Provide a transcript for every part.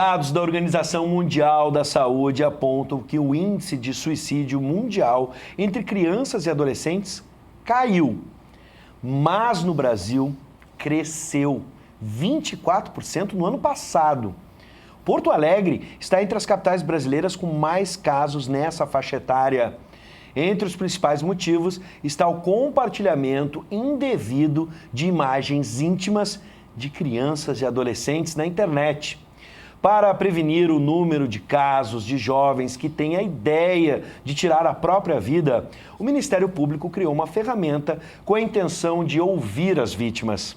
Dados da Organização Mundial da Saúde apontam que o índice de suicídio mundial entre crianças e adolescentes caiu, mas no Brasil cresceu 24% no ano passado. Porto Alegre está entre as capitais brasileiras com mais casos nessa faixa etária. Entre os principais motivos está o compartilhamento indevido de imagens íntimas de crianças e adolescentes na internet. Para prevenir o número de casos de jovens que têm a ideia de tirar a própria vida, o Ministério Público criou uma ferramenta com a intenção de ouvir as vítimas.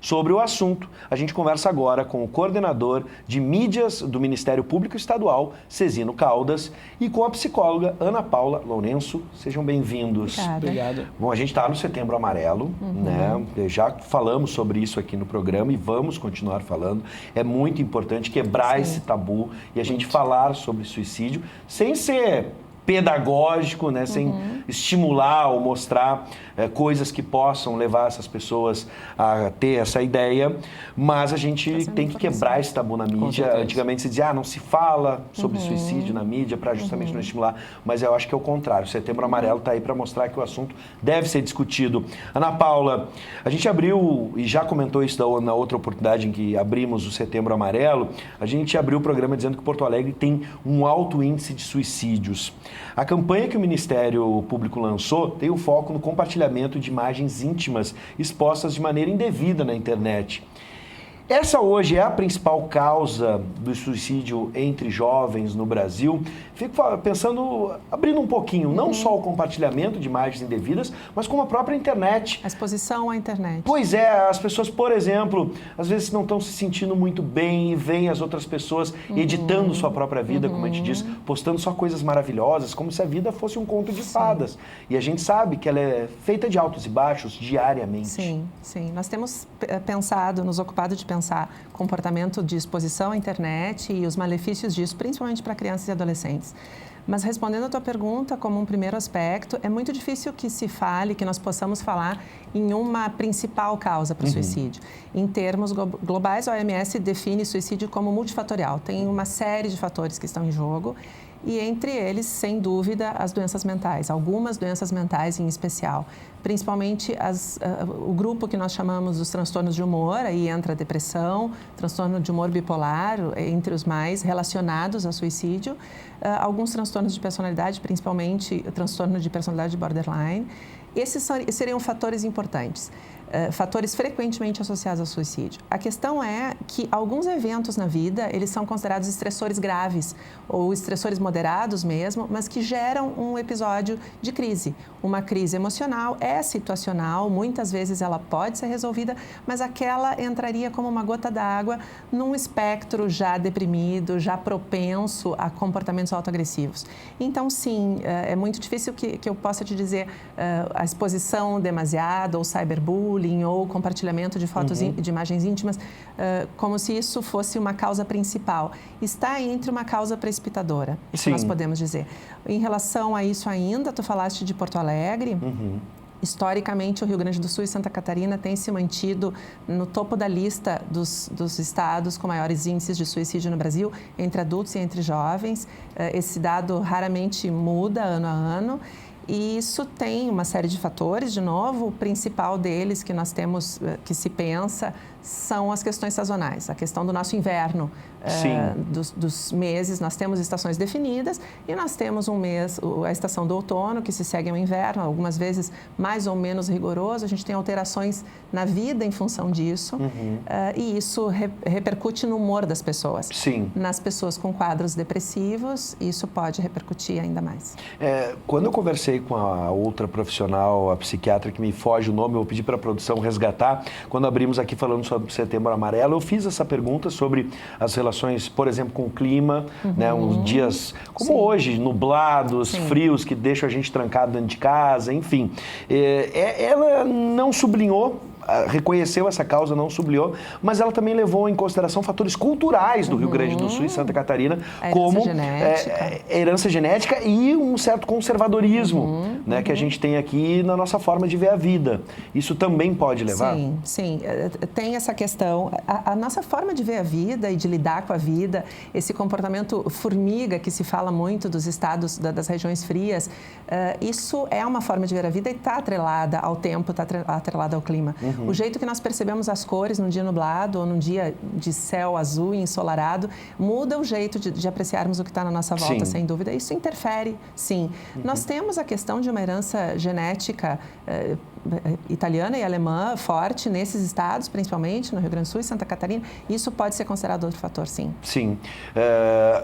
Sobre o assunto, a gente conversa agora com o coordenador de mídias do Ministério Público Estadual, Cezino Caldas, e com a psicóloga Ana Paula Lourenço. Sejam bem-vindos. Obrigada. Bom, a gente está no Setembro Amarelo, né? Já falamos sobre isso aqui no programa e vamos continuar falando. É muito importante quebrar esse tabu e a gente falar sobre suicídio sem ser pedagógico, né? Sem estimular ou mostrar coisas que possam levar essas pessoas a ter essa ideia, mas a gente tem que quebrar esse tabu na mídia. Antigamente se dizia, não se fala sobre suicídio na mídia para justamente não estimular, mas eu acho que é o contrário. O Setembro Amarelo está aí para mostrar que o assunto deve ser discutido. Ana Paula, a gente abriu, e já comentou isso na outra oportunidade em que abrimos o Setembro Amarelo, a gente abriu o programa dizendo que Porto Alegre tem um alto índice de suicídios. A campanha que o Ministério Público lançou tem o foco no compartilhamento de imagens íntimas expostas de maneira indevida na internet. Essa hoje é a principal causa do suicídio entre jovens no Brasil. Fico pensando, abrindo um pouquinho, não só o compartilhamento de imagens indevidas, mas como a própria internet. A exposição à internet. Pois é, as pessoas, por exemplo, às vezes não estão se sentindo muito bem e veem as outras pessoas editando sua própria vida, como a gente diz, postando só coisas maravilhosas, como se a vida fosse um conto de fadas. E a gente sabe que ela é feita de altos e baixos diariamente. Sim, sim. Nós temos pensado, nos ocupado de pensar comportamento de exposição à internet e os malefícios disso, principalmente para crianças e adolescentes. Mas respondendo a tua pergunta, como um primeiro aspecto, é muito difícil que se fale, que nós possamos falar em uma principal causa para o suicídio. Em termos globais, a OMS define suicídio como multifatorial. Tem uma série de fatores que estão em jogo e entre eles, sem dúvida, as doenças mentais, algumas doenças mentais em especial. Principalmente o grupo que nós chamamos dos transtornos de humor, aí entra a depressão, transtorno de humor bipolar, entre os mais relacionados ao suicídio. Alguns transtornos de personalidade, principalmente o transtorno de personalidade borderline. Esses seriam fatores importantes, fatores frequentemente associados ao suicídio. A questão é que alguns eventos na vida, eles são considerados estressores graves ou estressores moderados mesmo, mas que geram um episódio de crise. Uma crise emocional é situacional, muitas vezes ela pode ser resolvida, mas aquela entraria como uma gota d'água num espectro já deprimido, já propenso a comportamentos autoagressivos. Então, sim, é muito difícil que eu possa te dizer a exposição demasiada ou cyberbullying ou compartilhamento de fotos, de imagens íntimas, como se isso fosse uma causa principal. Está entre uma causa precipitadora, isso nós podemos dizer. Em relação a isso ainda, tu falaste de Porto Alegre. Historicamente, o Rio Grande do Sul e Santa Catarina têm se mantido no topo da lista dos estados com maiores índices de suicídio no Brasil, entre adultos e entre jovens. Esse dado raramente muda ano a ano. E isso tem uma série de fatores, de novo, o principal deles que nós temos, que se pensa, são as questões sazonais. A questão do nosso inverno, dos meses, nós temos estações definidas e nós temos um mês, a estação do outono, que se segue ao inverno, algumas vezes mais ou menos rigoroso. A gente tem alterações na vida em função disso e isso repercute no humor das pessoas. Nas pessoas com quadros depressivos, isso pode repercutir ainda mais. Quando eu conversei com a outra profissional, a psiquiatra, que me foge o nome, eu vou pedir para a produção resgatar, quando abrimos aqui falando sobre o Setembro Amarelo, eu fiz essa pergunta sobre as relações, por exemplo, com o clima, né, uns dias como hoje, nublados, frios, que deixam a gente trancado dentro de casa, enfim. Ela não sublinhou reconheceu essa causa, não sublinhou, mas ela também levou em consideração fatores culturais do Rio Grande do Sul e Santa Catarina, como herança genética e um certo conservadorismo, né, que a gente tem aqui na nossa forma de ver a vida. Isso também pode levar? Sim. Tem essa questão. A nossa forma de ver a vida e de lidar com a vida, esse comportamento formiga que se fala muito dos estados, das regiões frias, isso é uma forma de ver a vida e está atrelada ao tempo, está atrelada ao clima. O jeito que nós percebemos as cores num dia nublado ou num dia de céu azul e ensolarado muda o jeito de apreciarmos o que está na nossa volta, sem dúvida. Isso interfere, sim. Nós temos a questão de uma herança genética italiana e alemã forte nesses estados, principalmente no Rio Grande do Sul e Santa Catarina. Isso pode ser considerado outro fator, sim. Sim.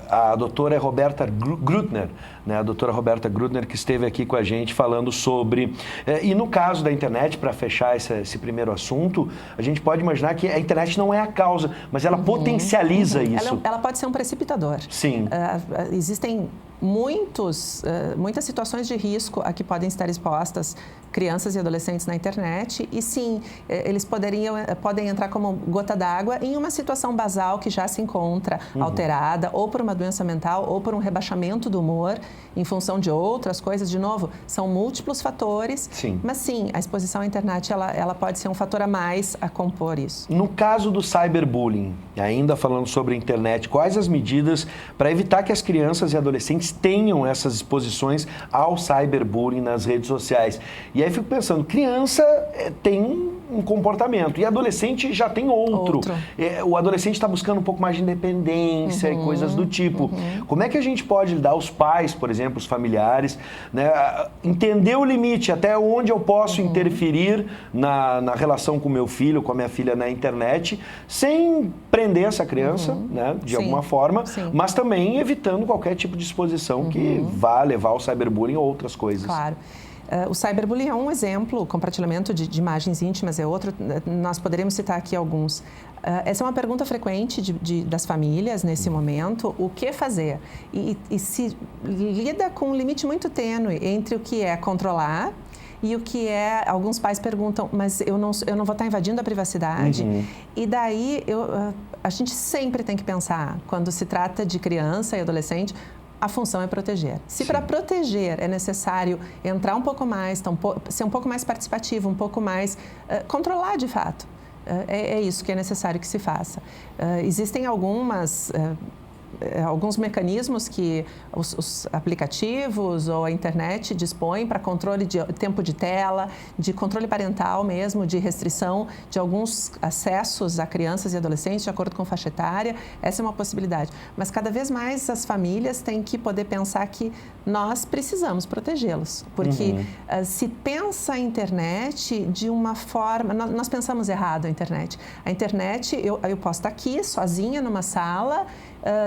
A doutora Roberta Grutner, né? A doutora Roberta Grutner, que esteve aqui com a gente falando sobre... E no caso da internet, para fechar esse primeiro assunto, a gente pode imaginar que a internet não é a causa, mas ela potencializa isso. Ela pode ser um precipitador. Sim. Existem muitas situações de risco a que podem estar expostas crianças e adolescentes na internet e sim, eles podem entrar como gota d'água em uma situação basal que já se encontra alterada ou por uma doença mental ou por um rebaixamento do humor em função de outras coisas. De novo, são múltiplos fatores, mas sim, a exposição à internet ela pode ser um fator a mais a compor isso. No caso do cyberbullying, ainda falando sobre a internet, quais as medidas para evitar que as crianças e adolescentes tenham essas exposições ao cyberbullying nas redes sociais? E aí fico pensando, criança tem um comportamento e adolescente já tem outro. O adolescente está buscando um pouco mais de independência e coisas do tipo. Como é que a gente pode lidar, os pais, por exemplo, os familiares, né, entender o limite, até onde eu posso interferir na relação com meu filho, com a minha filha na internet, sem prender essa criança, né, de alguma forma, mas também evitando qualquer tipo de exposição que vá levar ao cyberbullying ou outras coisas. Claro. O cyberbullying é um exemplo, o compartilhamento de imagens íntimas é outro, nós poderíamos citar aqui alguns. Essa é uma pergunta frequente das famílias nesse momento, o que fazer? E se lida com um limite muito tênue entre o que é controlar e o que é, alguns pais perguntam, mas eu não vou estar invadindo a privacidade? E daí, a gente sempre tem que pensar, quando se trata de criança e adolescente, a função é proteger. Se para proteger é necessário entrar um pouco mais, ser um pouco mais participativo, um pouco mais, controlar de fato, é isso que é necessário que se faça. Existem alguns mecanismos que os aplicativos ou a internet dispõem para controle de tempo de tela, de controle parental mesmo, de restrição de alguns acessos a crianças e adolescentes de acordo com faixa etária. Essa é uma possibilidade. Mas cada vez mais as famílias têm que poder pensar que nós precisamos protegê-los. Porque se pensa a internet de uma forma... Nós pensamos errado a internet. A internet, eu posso estar aqui sozinha numa sala...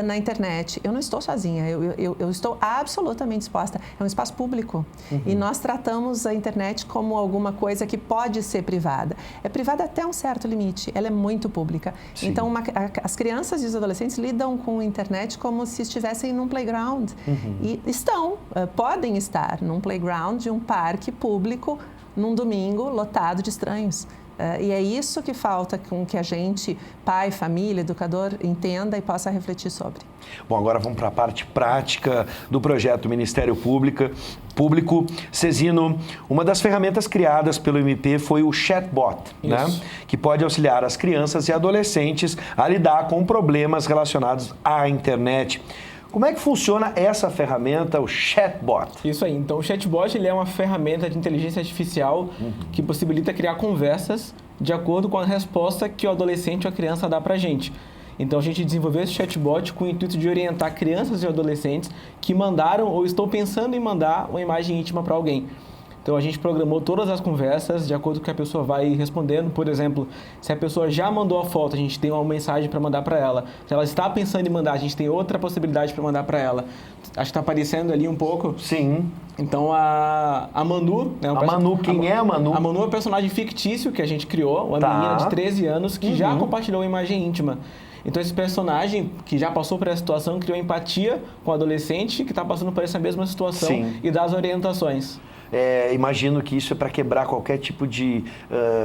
na internet. Eu não estou sozinha, eu estou absolutamente exposta. É um espaço público. E nós tratamos a internet como alguma coisa que pode ser privada. É privada até um certo limite, ela é muito pública. Então, as crianças e os adolescentes lidam com a internet como se estivessem num playground. E podem estar num playground de um parque público num domingo lotado de estranhos. E é isso que falta com que a gente, pai, família, educador, entenda e possa refletir sobre. Bom, agora vamos para a parte prática do projeto Ministério Público. Cezino, uma das ferramentas criadas pelo MP foi o chatbot, né? Que pode auxiliar as crianças e adolescentes a lidar com problemas relacionados à internet. Como é que funciona essa ferramenta, o chatbot? Isso aí. Então, o chatbot ele é uma ferramenta de inteligência artificial que possibilita criar conversas de acordo com a resposta que o adolescente ou a criança dá para a gente. Então, a gente desenvolveu esse chatbot com o intuito de orientar crianças e adolescentes que mandaram ou estão pensando em mandar uma imagem íntima para alguém. Então, a gente programou todas as conversas de acordo com o que a pessoa vai respondendo. Por exemplo, se a pessoa já mandou a foto, a gente tem uma mensagem para mandar para ela. Se ela está pensando em mandar, a gente tem outra possibilidade para mandar para ela. Acho que está aparecendo ali um pouco. Sim. Então, a Manu... Né, quem é a Manu? A Manu é um personagem fictício que a gente criou, uma menina de 13 anos que já compartilhou uma imagem íntima. Então, esse personagem que já passou por essa situação criou empatia com o adolescente que está passando por essa mesma situação e dá as orientações. imagino que isso é para quebrar qualquer tipo de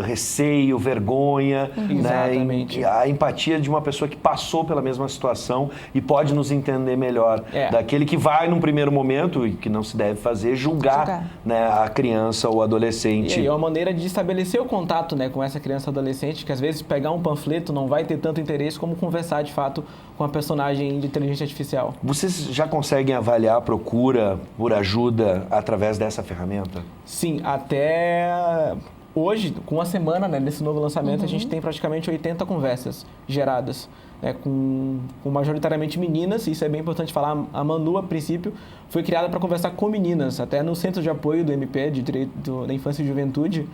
receio, vergonha, né? Exatamente. A empatia de uma pessoa que passou pela mesma situação e pode nos entender melhor. Daquele que vai, num primeiro momento, e que não se deve fazer, julgar. Né, a criança ou adolescente. E aí é uma maneira de estabelecer o contato, né, com essa criança ou adolescente, que às vezes pegar um panfleto não vai ter tanto interesse como conversar de fato com a personagem de inteligência artificial. Vocês já conseguem avaliar a procura por ajuda através dessa ferramenta? Sim, até hoje, com uma semana, né, nesse novo lançamento, a gente tem praticamente 80 conversas geradas, né, com majoritariamente meninas. Isso é bem importante falar. A Manu, a princípio, foi criada para conversar com meninas. Até no Centro de Apoio do MP, de Direito da Infância e Juventude,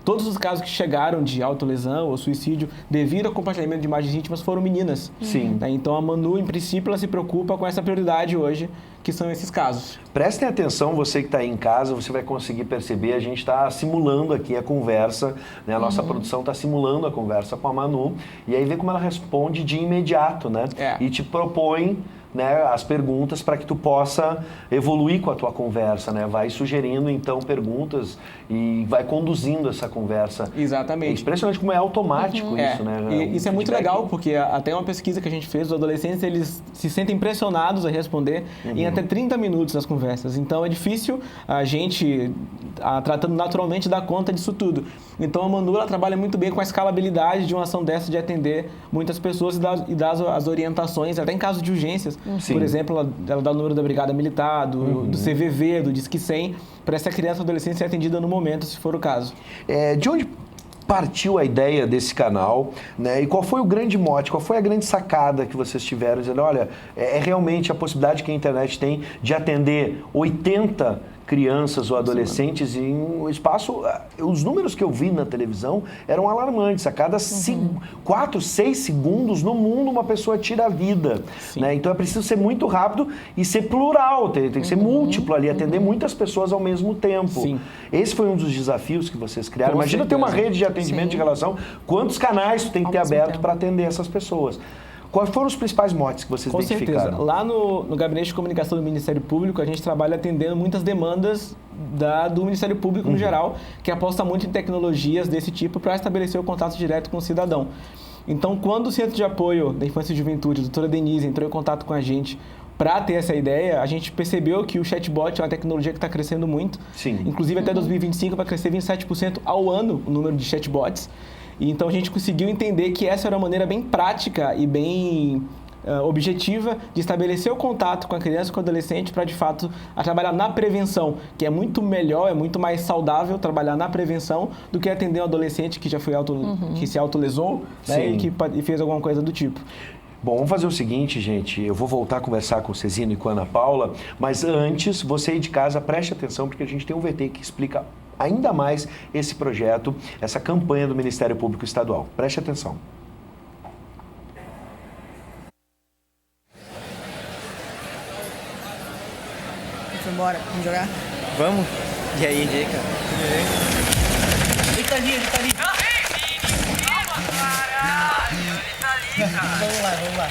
todos os casos que chegaram de autolesão ou suicídio devido ao compartilhamento de imagens íntimas foram meninas. Sim. Né? Então, a Manu, em princípio, ela se preocupa com essa prioridade hoje, que são esses casos. Prestem atenção, você que está aí em casa, você vai conseguir perceber, a gente está simulando aqui a conversa, né? A nossa produção está simulando a conversa com a Manu, e aí vê como ela responde de imediato, né? E te propõe, né, as perguntas para que tu possa evoluir com a tua conversa, né? Vai sugerindo, então, perguntas e vai conduzindo essa conversa. Exatamente. É impressionante como é automático isso, né? E isso é muito legal, porque até uma pesquisa que a gente fez, os adolescentes, eles se sentem pressionados a responder em até 30 minutos as conversas. Então, é difícil a gente, tratando naturalmente, dar conta disso tudo. Então, a Manu, ela trabalha muito bem com a escalabilidade de uma ação dessa, de atender muitas pessoas e dar as orientações, até em caso de urgências. Por exemplo, ela dá o número da Brigada Militar, do CVV, do Disque 100, para essa criança ou adolescente ser atendida no momento, se for o caso. De onde partiu a ideia desse canal, né? E qual foi o grande mote, qual foi a grande sacada que vocês tiveram, dizendo, olha, é realmente a possibilidade que a internet tem de atender 80 crianças ou adolescentes em um espaço... Os números que eu vi na televisão eram alarmantes. A cada 4, 6 segundos no mundo uma pessoa tira a vida. Né? Então é preciso ser muito rápido e ser plural, tem que ser múltiplo ali, atender muitas pessoas ao mesmo tempo. Sim. Esse foi um dos desafios que vocês criaram. Com Imagina certeza. ter uma rede de atendimento de relação, quantos canais tu tem que ter aberto para atender essas pessoas. Quais foram os principais motes que vocês identificaram? Com certeza. Lá no Gabinete de Comunicação do Ministério Público, a gente trabalha atendendo muitas demandas do Ministério Público no geral, que aposta muito em tecnologias desse tipo para estabelecer o contato direto com o cidadão. Então, quando o Centro de Apoio da Infância e Juventude, a doutora Denise, entrou em contato com a gente para ter essa ideia, a gente percebeu que o chatbot é uma tecnologia que está crescendo muito. Sim. Inclusive, até 2025 vai crescer 27% ao ano o número de chatbots. E então a gente conseguiu entender que essa era uma maneira bem prática e bem objetiva de estabelecer o contato com a criança e com o adolescente para, de fato, trabalhar na prevenção, que é muito melhor, é muito mais saudável trabalhar na prevenção do que atender um adolescente que já foi que se autolesou, né, e fez alguma coisa do tipo. Bom, vamos fazer o seguinte, gente, eu vou voltar a conversar com o Cezino e com a Ana Paula, mas antes, você aí de casa, preste atenção, porque a gente tem um VT que explica ainda mais esse projeto, essa campanha do Ministério Público Estadual. Preste atenção. Vamos embora, vamos jogar? Vamos? E aí? E aí, cara? Ele tá ali, ele tá ali. Caralho, ele tá ali, cara. Vamos lá.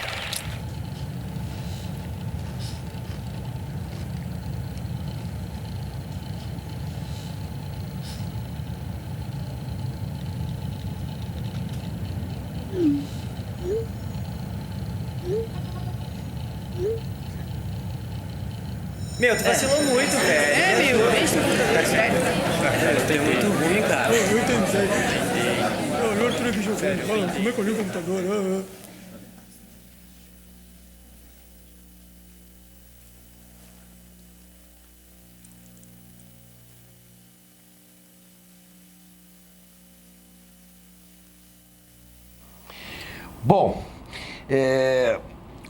Meu, tu vacilou muito, velho. É, meu, deixa eu sério. Tu é muito ruim, cara. Eu entendi. Eu não tenho que jogar. Como é que eu ligo o computador? Bom,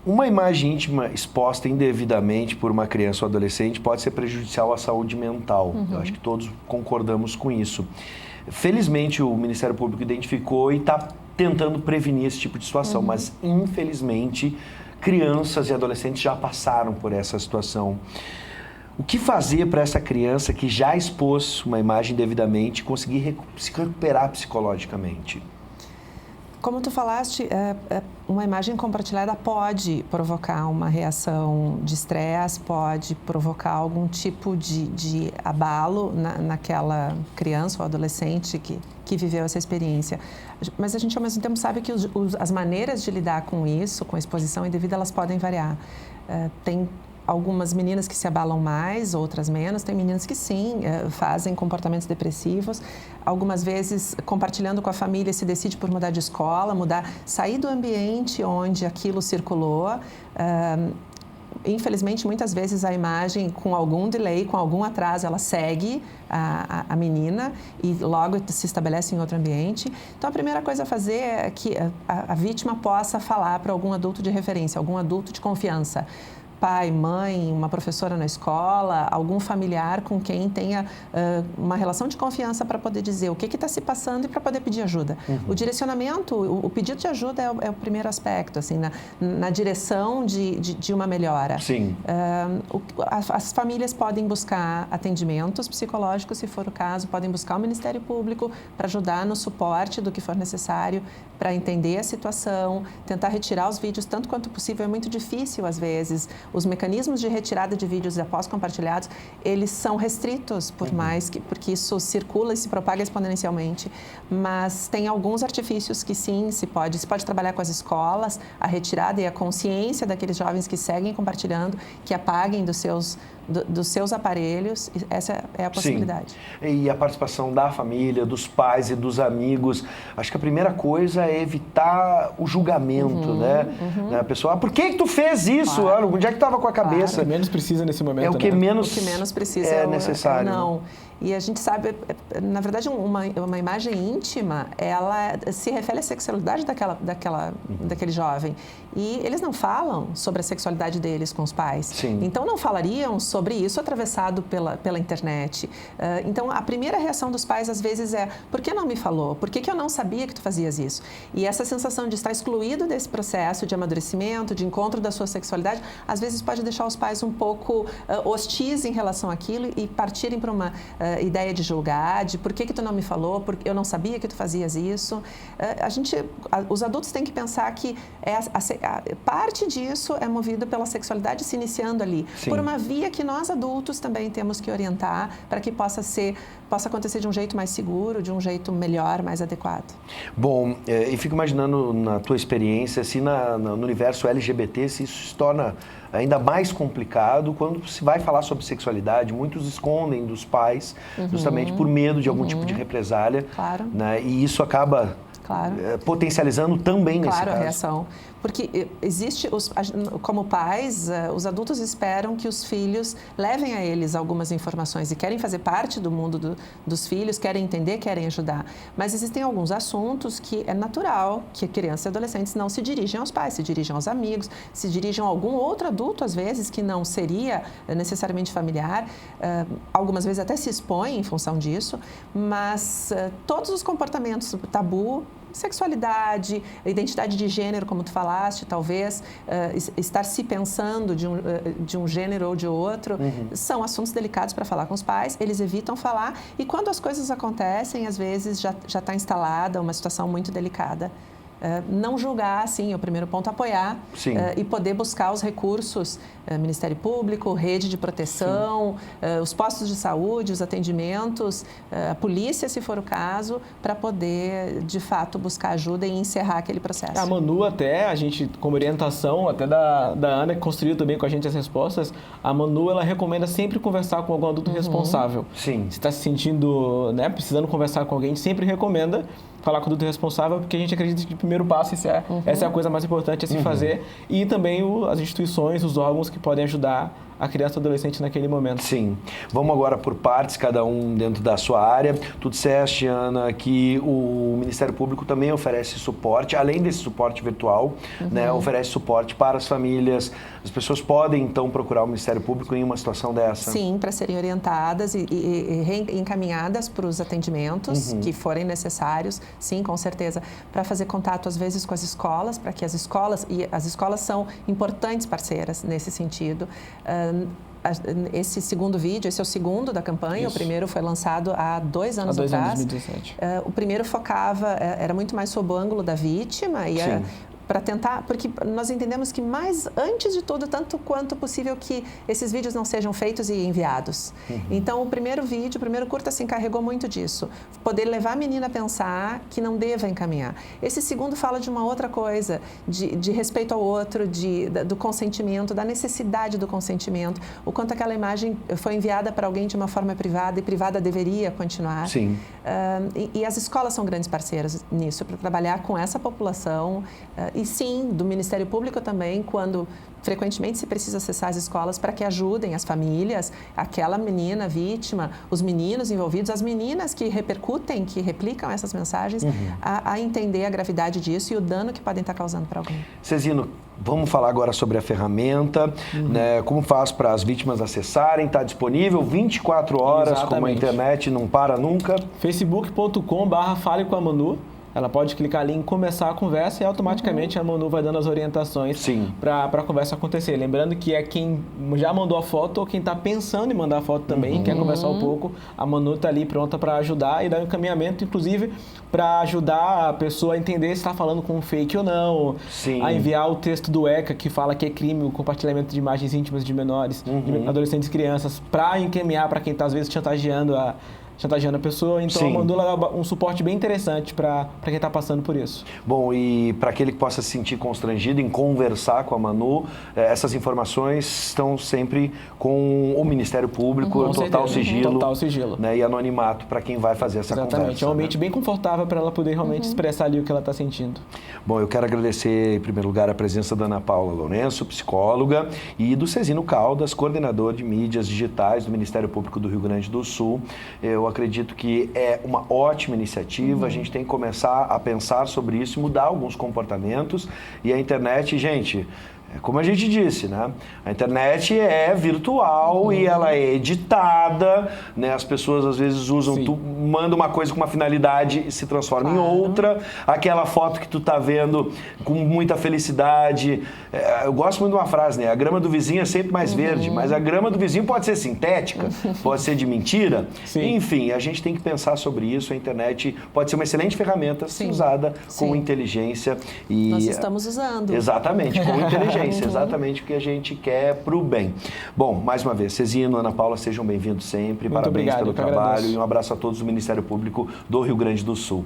uma imagem íntima exposta indevidamente por uma criança ou adolescente pode ser prejudicial à saúde mental. Eu acho que todos concordamos com isso. Felizmente, o Ministério Público identificou e está tentando prevenir esse tipo de situação, mas, infelizmente, crianças e adolescentes já passaram por essa situação. O que fazer para essa criança que já expôs uma imagem indevidamente conseguir se recuperar psicologicamente? Como tu falaste, uma imagem compartilhada pode provocar uma reação de estresse, pode provocar algum tipo de abalo naquela criança ou adolescente que viveu essa experiência. Mas a gente, ao mesmo tempo, sabe que as maneiras de lidar com isso, com a exposição indevida, elas podem variar. Tem algumas meninas que se abalam mais, outras menos. Tem meninas que sim, fazem comportamentos depressivos. Algumas vezes, compartilhando com a família, se decide por mudar de escola, sair do ambiente onde aquilo circulou. Infelizmente, muitas vezes a imagem, com algum delay, com algum atraso, ela segue a menina e logo se estabelece em outro ambiente. Então, a primeira coisa a fazer é que a vítima possa falar para algum adulto de referência, algum adulto de confiança. Pai, mãe, uma professora na escola, algum familiar com quem tenha uma relação de confiança para poder dizer o que está se passando e para poder pedir ajuda. O direcionamento, o pedido de ajuda é o primeiro aspecto, assim, na direção de uma melhora. Sim. As famílias podem buscar atendimentos psicológicos, se for o caso, podem buscar o Ministério Público para ajudar no suporte do que for necessário, para entender a situação, tentar retirar os vídeos tanto quanto possível. É muito difícil, às vezes. Os mecanismos de retirada de vídeos após compartilhados, eles são restritos, porque isso circula e se propaga exponencialmente. Mas tem alguns artifícios que sim, se pode trabalhar com as escolas, a retirada e a consciência daqueles jovens que seguem compartilhando, que apaguem dos seus aparelhos. Essa é a possibilidade. Sim. E a participação da família, dos pais e dos amigos. Acho que a primeira coisa é evitar o julgamento, né? A pessoa, por que tu fez isso? Claro. Onde é que estava com a cabeça? O que menos precisa nesse momento, É o que menos precisa é necessário. Não. E a gente sabe, na verdade, uma imagem íntima, ela se refere à sexualidade daquele jovem. E eles não falam sobre a sexualidade deles com os pais. Sim. Então, não falariam sobre isso atravessado pela internet. Então, a primeira reação dos pais, às vezes, é: por que não me falou? Por que eu não sabia que tu fazias isso? E essa sensação de estar excluído desse processo de amadurecimento, de encontro da sua sexualidade, às vezes pode deixar os pais um pouco hostis em relação àquilo e partirem para uma ideia de julgar, de por que tu não me falou, porque eu não sabia que tu fazias isso. Os adultos têm que pensar que parte disso é movido pela sexualidade se iniciando ali, Sim. por uma via que nós adultos também temos que orientar para que possa acontecer de um jeito mais seguro, de um jeito melhor, mais adequado. Bom, e fico imaginando na tua experiência, se no universo LGBT, se isso se torna ainda mais complicado quando se vai falar sobre sexualidade. Muitos escondem dos pais, justamente por medo de algum tipo de represália. Claro. Né? E isso acaba potencializando também nesse caso. Claro, a reação. Porque existe, como pais, os adultos esperam que os filhos levem a eles algumas informações e querem fazer parte do mundo dos filhos, querem entender, querem ajudar. Mas existem alguns assuntos que é natural que crianças e adolescentes não se dirigem aos pais, se dirigem aos amigos, se dirigem a algum outro adulto, às vezes, que não seria necessariamente familiar. Algumas vezes até se expõem em função disso, mas todos os comportamentos tabu, sexualidade, identidade de gênero, como tu falaste, talvez, estar se pensando de um gênero ou de outro, são assuntos delicados para falar com os pais, eles evitam falar e quando as coisas acontecem, às vezes já está instalada uma situação muito delicada. Não julgar, sim, é o primeiro ponto, apoiar e poder buscar os recursos, Ministério Público, rede de proteção, os postos de saúde, os atendimentos, a polícia, se for o caso, para poder, de fato, buscar ajuda e encerrar aquele processo. A Manu até, a gente, como orientação, até da Ana, que construiu também com a gente as respostas, a Manu, ela recomenda sempre conversar com algum adulto responsável. Sim. Se está se sentindo, precisando conversar com alguém, a gente sempre recomenda falar com o adulto responsável, porque a gente acredita que o primeiro passo, essa é a coisa mais importante a se fazer, e também as instituições, os órgãos que podem ajudar a criança e o adolescente naquele momento. Sim. Vamos agora por partes, cada um dentro da sua área. Tu disseste, Ana, que o Ministério Público também oferece suporte, além desse suporte virtual, né, oferece suporte para as famílias. As pessoas podem, então, procurar o Ministério Público em uma situação dessa? Sim, para serem orientadas e encaminhadas para os atendimentos que forem necessários, sim, com certeza. Para fazer contato, às vezes, com as escolas, para que as escolas são importantes parceiras nesse sentido. esse segundo vídeo, esse é o segundo da campanha, Isso. o primeiro foi lançado há 2 anos Há 2 anos, atrás. 2017. O primeiro focava, era muito mais sob o ângulo da vítima e Sim. para tentar, porque nós entendemos que mais, antes de tudo, tanto quanto possível que esses vídeos não sejam feitos e enviados. Então, o primeiro vídeo, o primeiro curta se encarregou muito disso, poder levar a menina a pensar que não deva encaminhar. Esse segundo fala de uma outra coisa, de respeito ao outro, do consentimento, da necessidade do consentimento, o quanto aquela imagem foi enviada para alguém de uma forma privada e privada deveria continuar. Sim. E as escolas são grandes parceiras nisso, para trabalhar com essa população. E sim, do Ministério Público também, quando frequentemente se precisa acessar as escolas para que ajudem as famílias, aquela menina vítima, os meninos envolvidos, as meninas que repercutem, que replicam essas mensagens, a entender a gravidade disso e o dano que podem estar causando para alguém. Cezino, vamos falar agora sobre a ferramenta, né? Como faz para as vítimas acessarem? Está disponível 24 horas, como a Exatamente. internet não para nunca. facebook.com/fale com a Manu. Ela pode clicar ali em começar a conversa e automaticamente a Manu vai dando as orientações para a conversa acontecer. Lembrando que é quem já mandou a foto ou quem está pensando em mandar a foto também, quer conversar um pouco, a Manu está ali pronta para ajudar e dar um encaminhamento, inclusive, para ajudar a pessoa a entender se está falando com um fake ou não, Sim. a enviar o texto do ECA que fala que é crime o compartilhamento de imagens íntimas de menores, de adolescentes e crianças, para encaminhar para quem está, às vezes, chantageando a pessoa. Então, Sim. a Manu dá um suporte bem interessante para quem está passando por isso. Bom, e para aquele que possa se sentir constrangido em conversar com a Manu, essas informações estão sempre com o Ministério Público, Com total certeza. sigilo, Total sigilo. né, e anonimato para quem vai fazer essa Exatamente. conversa. É um ambiente bem confortável para ela poder realmente expressar ali o que ela está sentindo. Bom, eu quero agradecer, em primeiro lugar, a presença da Ana Paula Lourenço, psicóloga, e do Cezino Caldas, coordenador de mídias digitais do Ministério Público do Rio Grande do Sul. Eu acredito que é uma ótima iniciativa, a gente tem que começar a pensar sobre isso, mudar alguns comportamentos, e a internet, gente... Como a gente disse, né? A internet é virtual e ela é editada, né? As pessoas às vezes usam, tu manda uma coisa com uma finalidade e se transforma em outra. Aquela foto que tu tá vendo com muita felicidade. Eu gosto muito de uma frase, né? A grama do vizinho é sempre mais verde, mas a grama do vizinho pode ser sintética, pode ser de mentira. Sim. Enfim, a gente tem que pensar sobre isso. A internet pode ser uma excelente ferramenta se usada com inteligência. E Nós estamos usando. Exatamente, com inteligência. Exatamente o que a gente quer para o bem. Bom, mais uma vez, Cezino, Ana Paula, sejam bem-vindos sempre. Muito Parabéns obrigado, pelo eu que trabalho agradeço. e um abraço a todos do Ministério Público do Rio Grande do Sul.